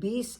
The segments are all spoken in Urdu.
20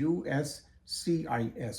USCIS,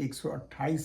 128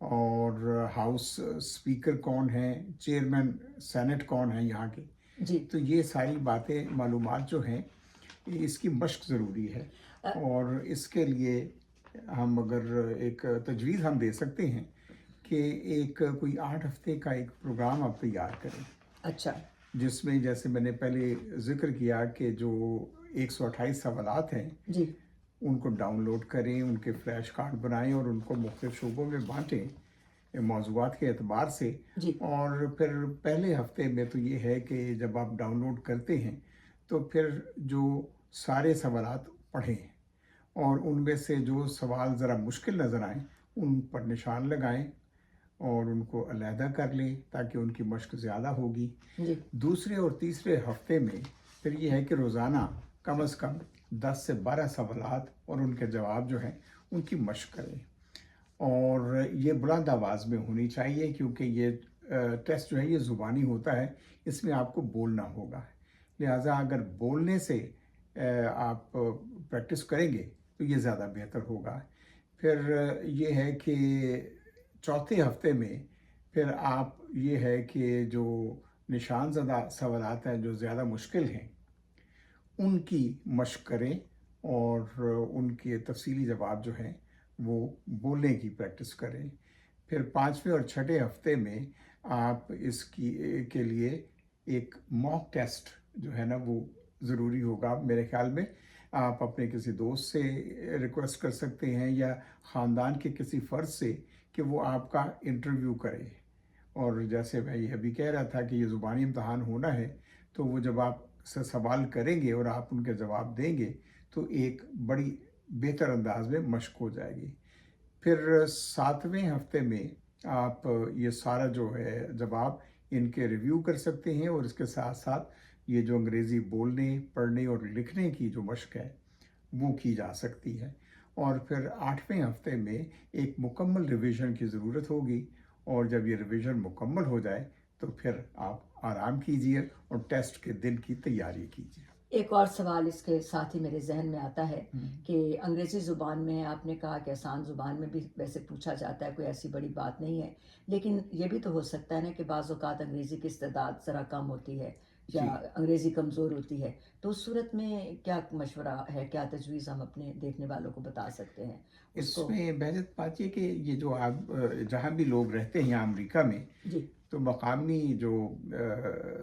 اور ہاؤس اسپیکر کون ہیں، چیئرمین سینٹ کون ہیں یہاں کے. جی تو یہ ساری باتیں معلومات جو ہیں اس کی مشق ضروری ہے. اور اس کے لیے ہم اگر ایک تجویز ہم دے سکتے ہیں کہ ایک کوئی 8 ہفتے کا ایک پروگرام آپ تیار کریں، اچھا جس میں جیسے میں نے پہلے ذکر کیا کہ جو 128 سوالات ہیں جی ان کو ڈاؤن لوڈ کریں، ان کے فلیش کارڈ بنائیں اور ان کو مختلف شعبوں میں بانٹیں موضوعات کے اعتبار سے. جی اور پھر پہلے ہفتے میں تو یہ ہے کہ جب آپ ڈاؤن لوڈ کرتے ہیں تو پھر جو سارے سوالات پڑھیں اور ان میں سے جو سوال ذرا مشکل نظر آئیں ان پر نشان لگائیں اور ان کو علیحدہ کر لیں تاکہ ان کی مشق زیادہ ہوگی. جی دوسرے اور تیسرے ہفتے میں پھر یہ ہے کہ روزانہ کم از کم 10 سے 12 سوالات اور ان کے جواب جو ہیں ان کی مشق کریں. اور یہ بلند آواز میں ہونی چاہیے کیونکہ یہ ٹیسٹ جو ہے یہ زبانی ہوتا ہے، اس میں آپ کو بولنا ہوگا. لہٰذا اگر بولنے سے آپ پریکٹس کریں گے تو یہ زیادہ بہتر ہوگا. پھر یہ ہے کہ چوتھے ہفتے میں پھر آپ یہ ہے کہ جو نشان زدہ سوالات ہیں جو زیادہ مشکل ہیں ان کی مشق کریں اور ان کے تفصیلی جواب جو ہیں وہ بولنے کی پریکٹس کریں. پھر پانچویں اور چھٹے ہفتے میں آپ اس کے لیے ایک موک ٹیسٹ جو ہے نا وہ ضروری ہوگا. میرے خیال میں آپ اپنے کسی دوست سے ریکویسٹ کر سکتے ہیں یا خاندان کے کسی فرد سے کہ وہ آپ کا انٹرویو کرے. اور جیسے میں یہ ابھی کہہ رہا تھا کہ یہ زبانی امتحان ہونا ہے تو وہ جب آپ سے سوال کریں گے اور آپ ان کے جواب دیں گے تو ایک بڑی بہتر انداز میں مشق ہو جائے گی. پھر ساتویں ہفتے میں آپ یہ سارا جو ہے جواب ان کے ریویو کر سکتے ہیں اور اس کے ساتھ ساتھ یہ جو انگریزی بولنے پڑھنے اور لکھنے کی جو مشق ہے وہ کی جا سکتی ہے. اور پھر 8ویں ہفتے میں ایک مکمل ریویژن کی ضرورت ہوگی اور جب یہ ریویژن مکمل ہو جائے تو پھر آپ آرام کیجئے اور ٹیسٹ کے دن کی تیاری کیجئے. ایک اور سوال اس کے ساتھ ہی میرے ذہن میں آتا ہے کہ انگریزی زبان میں آپ نے کہا کہ آسان زبان میں بھی ویسے پوچھا جاتا ہے، کوئی ایسی بڑی بات نہیں ہے، لیکن یہ بھی تو ہو سکتا ہے نا کہ بعض اوقات انگریزی کی استعداد ذرا کم ہوتی ہے یا جی انگریزی کمزور ہوتی ہے، تو اس صورت میں کیا مشورہ ہے، کیا تجویز ہم اپنے دیکھنے والوں کو بتا سکتے ہیں اس اس کو؟ میں بہتر بات یہ کہ یہ جو آپ جہاں بھی لوگ رہتے ہیں امریکہ میں جی تو مقامی جو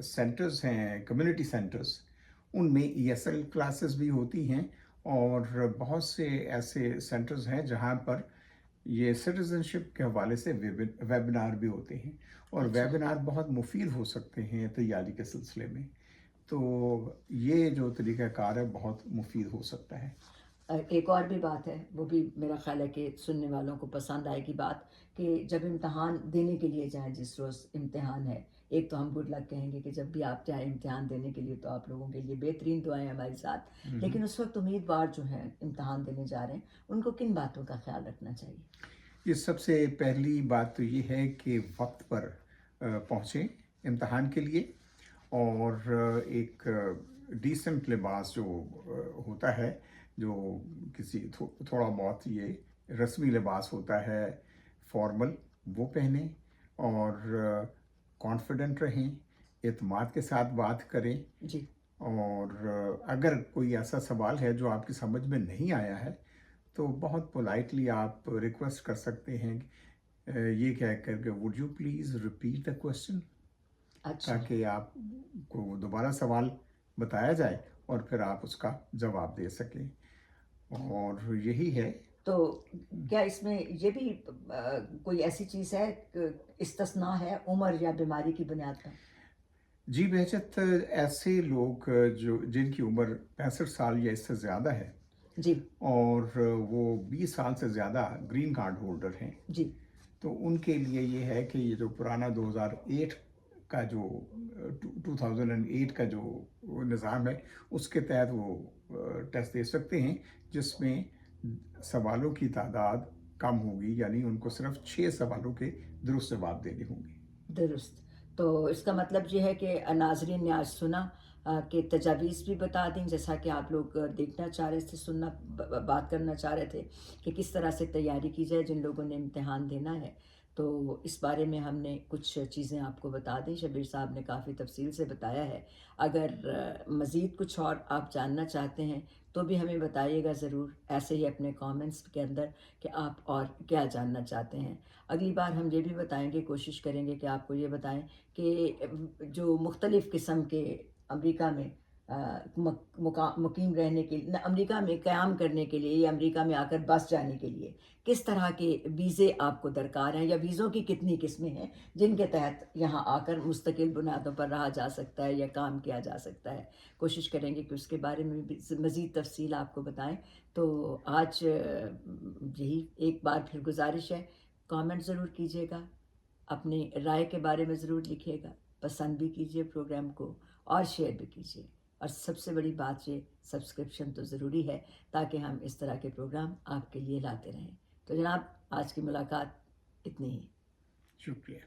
سینٹرز ہیں کمیونٹی سینٹرز ان میں ESL کلاسز بھی ہوتی ہیں اور بہت سے ایسے سینٹرز ہیں جہاں پر یہ سٹیزنشپ کے حوالے سے ویبینار بھی ہوتے ہیں اور اچھا ویبینار بہت مفید ہو سکتے ہیں تیاری کے سلسلے میں. تو یہ جو طریقہ کار ہے بہت مفید ہو سکتا ہے. ایک اور بھی بات ہے، وہ بھی میرا خیال ہے کہ سننے والوں کو پسند آئے گی بات، کہ جب امتحان دینے کے لیے جائیں، جس روز امتحان ہے، ایک تو ہم گڈ لک کہیں گے کہ جب بھی آپ جائیں امتحان دینے کے لیے تو آپ لوگوں کے لیے بہترین دعائیں ہمارے ساتھ، لیکن اس وقت امیدوار جو ہیں امتحان دینے جا رہے ہیں ان کو کن باتوں کا خیال رکھنا چاہیے؟ یہ سب سے پہلی بات تو یہ ہے کہ وقت پر پہنچیں امتحان کے لیے اور ایک ڈیسنٹ لباس جو ہوتا ہے جو کسی تھوڑا بہت یہ رسمی لباس ہوتا ہے فارمل وہ پہنیں اور کانفیڈنٹ رہیں، اعتماد کے ساتھ بات کریں. جی اور اگر کوئی ایسا سوال ہے جو آپ کی سمجھ میں نہیں آیا ہے تو بہت پولائٹلی آپ ریکویسٹ کر سکتے ہیں یہ کہہ کر کہ would you please repeat the question, اچھا. تاکہ آپ کو دوبارہ سوال بتایا جائے اور پھر آپ اس کا جواب دے سکیں. اور یہی ہے. تو کیا اس میں یہ بھی کوئی ایسی چیز ہے کہ استثناء ہے عمر یا بیماری کی بنیاد پر؟ جی بہجت ایسے لوگ جو جن کی عمر 65 سال یا اس سے زیادہ ہے جی اور وہ 20 سال سے زیادہ گرین کارڈ ہولڈر ہیں جی تو ان کے لیے یہ ہے کہ یہ جو پرانا 2008 کا جو 2008 کا جو نظام ہے اس کے تحت وہ ٹیسٹ دے سکتے ہیں جس میں سوالوں کی تعداد کم ہوگی، یعنی ان کو صرف 6 سوالوں کے درست جواب دینے ہوں گے. درست. تو اس کا مطلب یہ ہے کہ ناظرین نے آج سنا کہ تجاویز بھی بتا دیں جیسا کہ آپ لوگ دیکھنا چاہ رہے تھے، سننا بات کرنا چاہ رہے تھے کہ کس طرح سے تیاری کی جائے جن لوگوں نے امتحان دینا ہے. تو اس بارے میں ہم نے کچھ چیزیں آپ کو بتا دیں. شبیر صاحب نے کافی تفصیل سے بتایا ہے. اگر مزید کچھ اور آپ جاننا چاہتے ہیں تو بھی ہمیں بتائیے گا ضرور، ایسے ہی اپنے کامنٹس کے اندر، کہ آپ اور کیا جاننا چاہتے ہیں. اگلی بار ہم یہ بھی بتائیں گے، کوشش کریں گے کہ آپ کو یہ بتائیں کہ جو مختلف قسم کے امریکہ میں مقیم رہنے کے لیے، امریکہ میں قیام کرنے کے لیے یا امریکہ میں آ کر بس جانے کے لیے کس طرح کے ویزے آپ کو درکار ہیں، یا ویزوں کی کتنی قسمیں ہیں جن کے تحت یہاں آ کر مستقل بنیادوں پر رہا جا سکتا ہے یا کام کیا جا سکتا ہے. کوشش کریں گے کہ اس کے بارے میں بھی مزید تفصیل آپ کو بتائیں. تو آج یہی ایک بار پھر گزارش ہے، کامنٹ ضرور کیجیے گا، اپنی رائے کے بارے میں ضرور لکھیے گا، پسند بھی کیجیے پروگرام کو اور شیئر بھی کیجیے. اور سب سے بڑی بات یہ، سبسکرپشن تو ضروری ہے تاکہ ہم اس طرح کے پروگرام آپ کے لیے لاتے رہیں. تو جناب، آج کی ملاقات اتنی ہی. شکریہ.